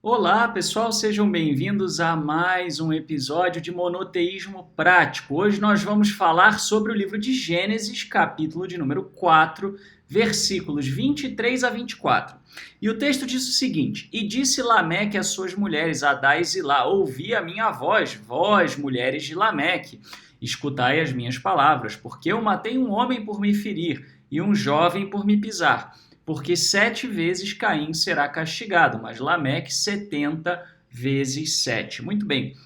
Olá, pessoal, sejam bem-vindos a mais um episódio de Monoteísmo Prático. Hoje nós vamos falar sobre o livro de Gênesis, capítulo de número 4, versículos 23 a 24. E o texto diz o seguinte: E disse Lameque às suas mulheres, Adá e Zilá, ouvi a minha voz, vós, mulheres de Lameque, escutai as minhas palavras, porque eu matei um homem por me ferir e um jovem por me pisar. Porque 7 vezes Caim será castigado, mas Lameque 70 vezes 7. Muito bem.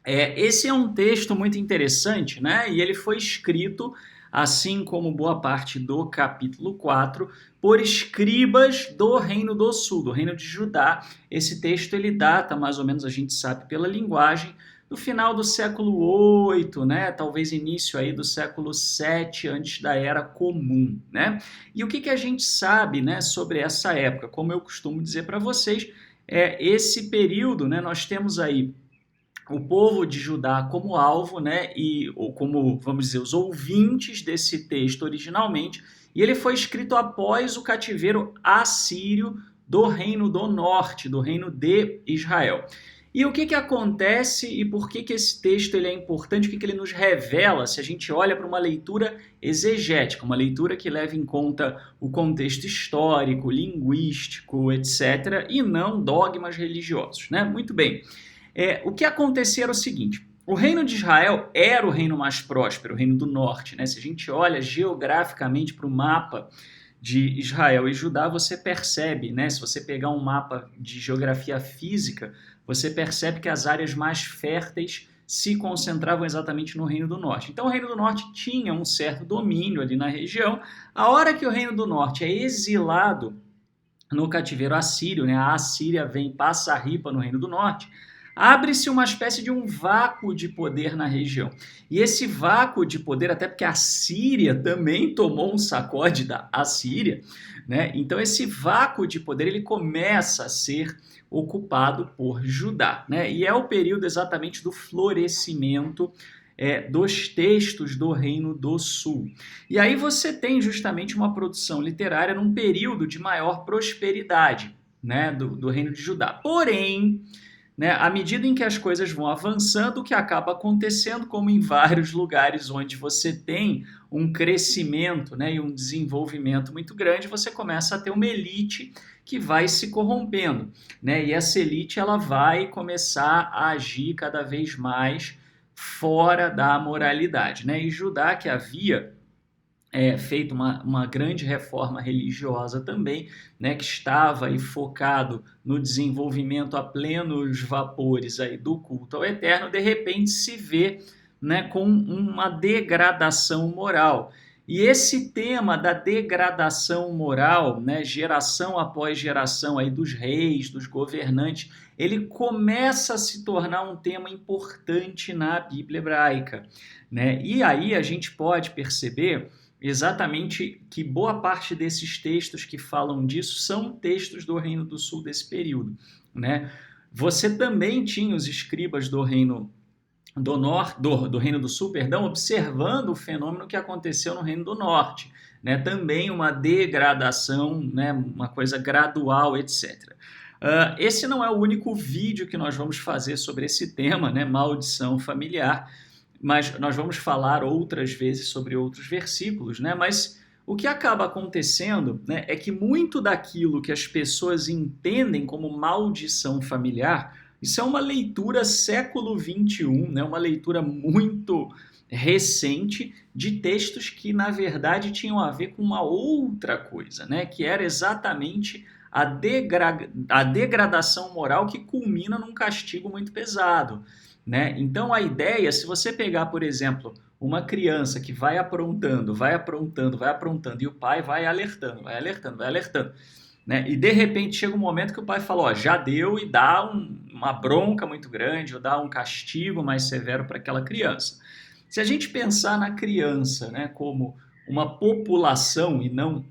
Esse é um texto muito interessante, né? E ele foi escrito, assim como boa parte do capítulo 4, por escribas do Reino do Sul, do Reino de Judá. Esse texto ele data, mais ou menos a gente sabe pela linguagem, do final do século 8, né? Talvez início aí do século 7 antes da Era Comum, né? E o que a gente sabe, né, sobre essa época? Como eu costumo dizer para vocês, esse período, né, nós temos aí o povo de Judá como alvo, né, ou como, vamos dizer, os ouvintes desse texto originalmente, e ele foi escrito após o cativeiro assírio do Reino do Norte, do Reino de Israel. E o que acontece e por que esse texto ele é importante, o que ele nos revela se a gente olha para uma leitura exegética, uma leitura que leva em conta o contexto histórico, linguístico, etc., e não dogmas religiosos, né? Muito bem. O que acontecia era o seguinte: o reino de Israel era o reino mais próspero, o reino do norte, né? Se a gente olha geograficamente para o mapa de Israel e Judá, você percebe, né? Se você pegar um mapa de geografia física, você percebe que as áreas mais férteis se concentravam exatamente no Reino do Norte. Então, o Reino do Norte tinha um certo domínio ali na região. A hora que o Reino do Norte é exilado no cativeiro assírio, né? A Assíria vem, passa a ripa no Reino do Norte, abre-se uma espécie de um vácuo de poder na região. E esse vácuo de poder, até porque a Síria também tomou um sacode da Assíria, né? Então esse vácuo de poder ele começa a ser ocupado por Judá, né? E é o período exatamente do florescimento dos textos do Reino do Sul. E aí você tem justamente uma produção literária num período de maior prosperidade, né, do Reino de Judá. Porém, né, à medida em que as coisas vão avançando, o que acaba acontecendo, como em vários lugares onde você tem um crescimento, né, e um desenvolvimento muito grande, você começa a ter uma elite que vai se corrompendo, né, e essa elite ela vai começar a agir cada vez mais fora da moralidade, né, e Judá, que havia feito uma grande reforma religiosa também, né, que estava aí focado no desenvolvimento a plenos vapores aí do culto ao eterno, de repente se vê, né, com uma degradação moral. E esse tema da degradação moral, né, geração após geração aí dos reis, dos governantes, ele começa a se tornar um tema importante na Bíblia hebraica, né? E aí a gente pode perceber exatamente que boa parte desses textos que falam disso são textos do Reino do Sul desse período, né? Você também tinha os escribas do Reino do Norte, do Reino do Sul, perdão, observando o fenômeno que aconteceu no Reino do Norte, né? Também uma degradação, né? Uma coisa gradual, etc. Esse não é o único vídeo que nós vamos fazer sobre esse tema, né? Maldição familiar, mas nós vamos falar outras vezes sobre outros versículos, né? Mas o que acaba acontecendo, né, é que muito daquilo que as pessoas entendem como maldição familiar, isso é uma leitura século XXI, né? Uma leitura muito recente de textos que, na verdade, tinham a ver com uma outra coisa, né? Que era exatamente a degradação moral que culmina num castigo muito pesado, né? Então a ideia, se você pegar, por exemplo, uma criança que vai aprontando, vai aprontando, vai aprontando, e o pai vai alertando, vai alertando, vai alertando, né? E de repente chega um momento que o pai fala, ó, já deu, e dá uma bronca muito grande, ou dá um castigo mais severo para aquela criança. Se a gente pensar na criança, né, como uma população e não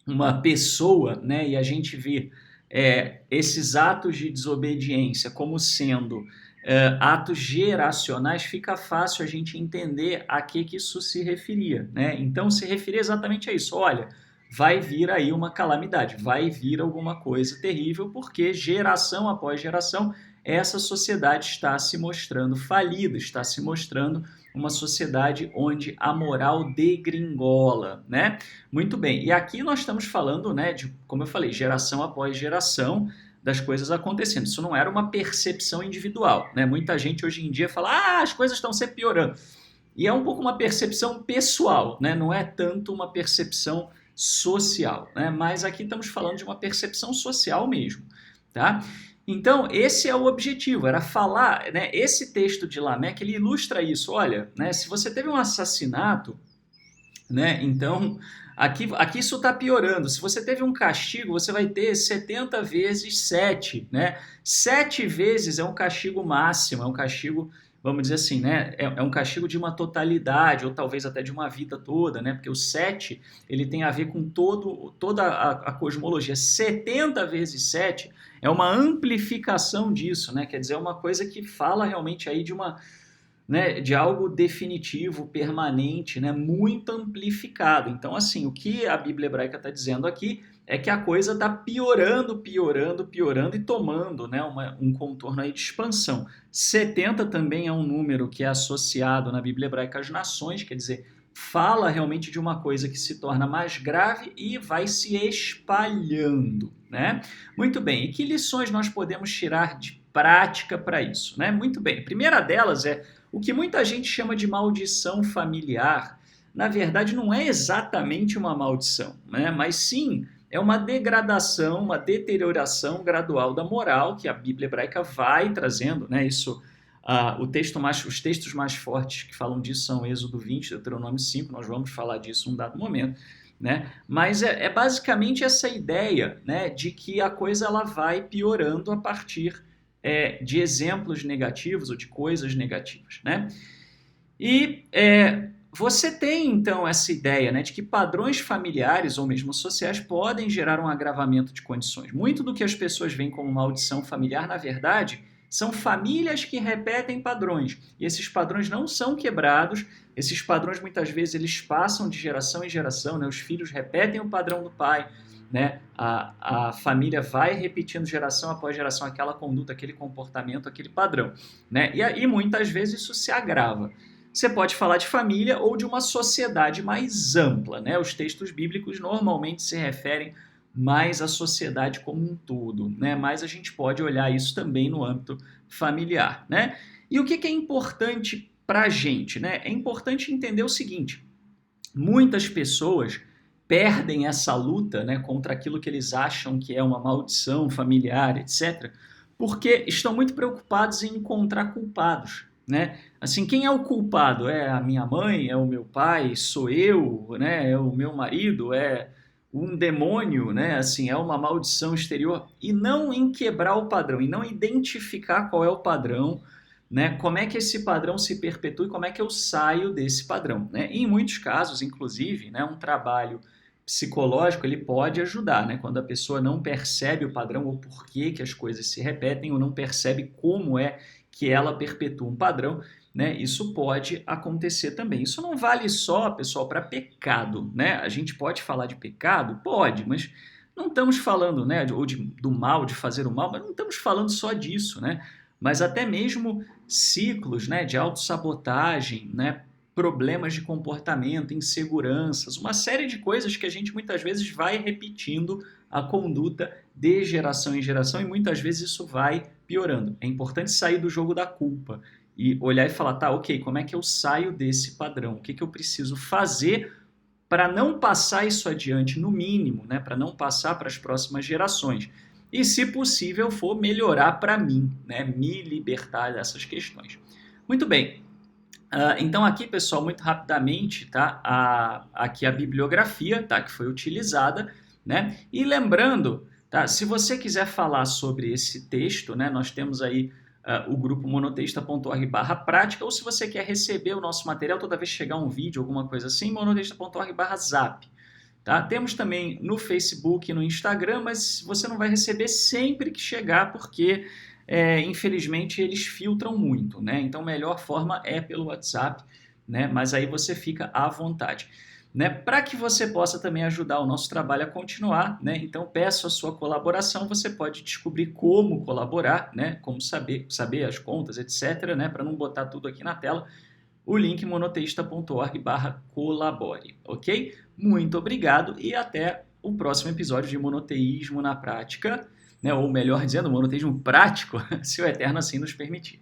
uma pessoa, né, e a gente vê esses atos de desobediência como sendo atos geracionais, fica fácil a gente entender a que isso se referia, né? Então se referia exatamente a isso. Olha, vai vir aí uma calamidade, vai vir alguma coisa terrível, porque geração após geração essa sociedade está se mostrando falida, está se mostrando uma sociedade onde a moral degringola, né? Muito bem, e aqui nós estamos falando, né, de, como eu falei, geração após geração das coisas acontecendo. Isso não era uma percepção individual, né? Muita gente hoje em dia fala, as coisas estão sempre piorando. E é um pouco uma percepção pessoal, né? Não é tanto uma percepção social, né? Mas aqui estamos falando de uma percepção social mesmo, tá? Então, esse é o objetivo, era falar, né? Esse texto de Lameque, ele ilustra isso. Olha, né? Se você teve um assassinato, né? Então, aqui isso está piorando. Se você teve um castigo, você vai ter 70 vezes 7, né? 7 vezes é um castigo máximo, é um castigo, vamos dizer assim, né? É um castigo de uma totalidade, ou talvez até de uma vida toda, né? Porque o 7, ele tem a ver com toda a cosmologia. 70 vezes 7 é uma amplificação disso, né? Quer dizer, é uma coisa que fala realmente aí de uma, né, de algo definitivo, permanente, né, muito amplificado. Então, assim, o que a Bíblia hebraica está dizendo aqui é que a coisa está piorando, piorando, piorando e tomando, né, um contorno aí de expansão. 70 também é um número que é associado na Bíblia hebraica às nações, quer dizer, fala realmente de uma coisa que se torna mais grave e vai se espalhando, né? Muito bem, e que lições nós podemos tirar de prática para isso, né? Muito bem, a primeira delas é o que muita gente chama de maldição familiar. Na verdade, não é exatamente uma maldição, né? Mas sim é uma degradação, uma deterioração gradual da moral que a Bíblia hebraica vai trazendo, né? Isso, os textos mais fortes que falam disso são Êxodo 20, Deuteronômio 5, nós vamos falar disso em um dado momento, né? Mas é basicamente essa ideia, né, de que a coisa ela vai piorando a partir de exemplos negativos ou de coisas negativas, né? E você tem, então, essa ideia, né, de que padrões familiares ou mesmo sociais podem gerar um agravamento de condições. Muito do que as pessoas veem como maldição familiar, na verdade, são famílias que repetem padrões. E esses padrões não são quebrados, esses padrões, muitas vezes, eles passam de geração em geração, né? Os filhos repetem o padrão do pai, né? A família vai repetindo geração após geração aquela conduta, aquele comportamento, aquele padrão, né? E muitas vezes isso se agrava. Você pode falar de família ou de uma sociedade mais ampla, né? Os textos bíblicos normalmente se referem mais à sociedade como um todo, né? Mas a gente pode olhar isso também no âmbito familiar, né? E o que é importante para a gente, né? É importante entender o seguinte: muitas pessoas perdem essa luta, né, contra aquilo que eles acham que é uma maldição familiar, etc., porque estão muito preocupados em encontrar culpados, né? Assim, quem é o culpado? É a minha mãe? É o meu pai? Sou eu? Né? É o meu marido? É um demônio? Né? Assim, é uma maldição exterior? E não em quebrar o padrão, e não identificar qual é o padrão, né? Como é que esse padrão se perpetua e como é que eu saio desse padrão, né? E em muitos casos, inclusive, né, um trabalho psicológico ele pode ajudar, né? Quando a pessoa não percebe o padrão ou por que as coisas se repetem ou não percebe como é que ela perpetua um padrão, né? Isso pode acontecer também. Isso não vale só, pessoal, para pecado, né? A gente pode falar de pecado? Pode, mas não estamos falando, né, do mal, de fazer o mal, mas não estamos falando só disso, né? Mas até mesmo ciclos, né, de autossabotagem, né, problemas de comportamento, inseguranças, uma série de coisas que a gente muitas vezes vai repetindo a conduta de geração em geração e muitas vezes isso vai piorando. É importante sair do jogo da culpa e olhar e falar, tá, ok, como é que eu saio desse padrão? O que eu preciso fazer para não passar isso adiante, no mínimo, né, para não passar para as próximas gerações? E, se possível, for melhorar para mim, né, me libertar dessas questões. Muito bem. Então aqui, pessoal, muito rapidamente, tá? Aqui a bibliografia, tá? Que foi utilizada, né? E lembrando, tá? Se você quiser falar sobre esse texto, né? Nós temos aí o grupo monoteísta.org/prática, ou se você quer receber o nosso material toda vez que chegar um vídeo, alguma coisa assim, monoteísta.org/zap. Tá? Temos também no Facebook e no Instagram, mas você não vai receber sempre que chegar, porque infelizmente eles filtram muito, né? Então a melhor forma é pelo WhatsApp, né? Mas aí você fica à vontade. né, para que você possa também ajudar o nosso trabalho a continuar, né? Então peço a sua colaboração, você pode descobrir como colaborar, né, como saber as contas, etc, né, para não botar tudo aqui na tela. O link monoteísta.org/colabore, ok? Muito obrigado e até o próximo episódio de Monoteísmo na Prática, né, ou melhor dizendo, monoteísmo prático, se o Eterno assim nos permitir.